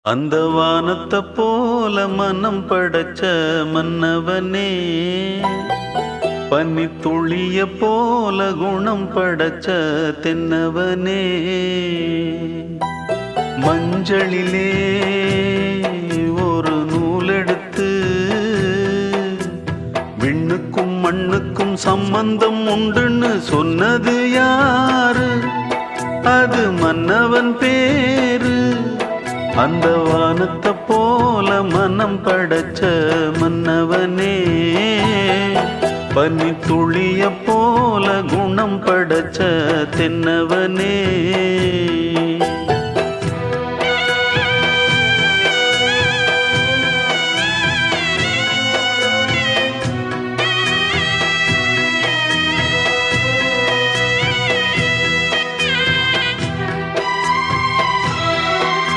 அந்த வானத்தை போல மனம் படைச்ச மன்னவனே, பனி துளிய போல குணம் படைச்ச தென்னவனே, மஞ்சளிலே ஒரு நூலெடுத்து விண்ணுக்கும் மண்ணுக்கும் சம்பந்தம் உண்டுன்னு சொன்னது யாரு? அது மன்னவன் பேரு. அந்த வானத்தை போல மனம் படைச்ச மன்னவனே, பனி துளிய போல குணம் படைச்ச தென்னவனே.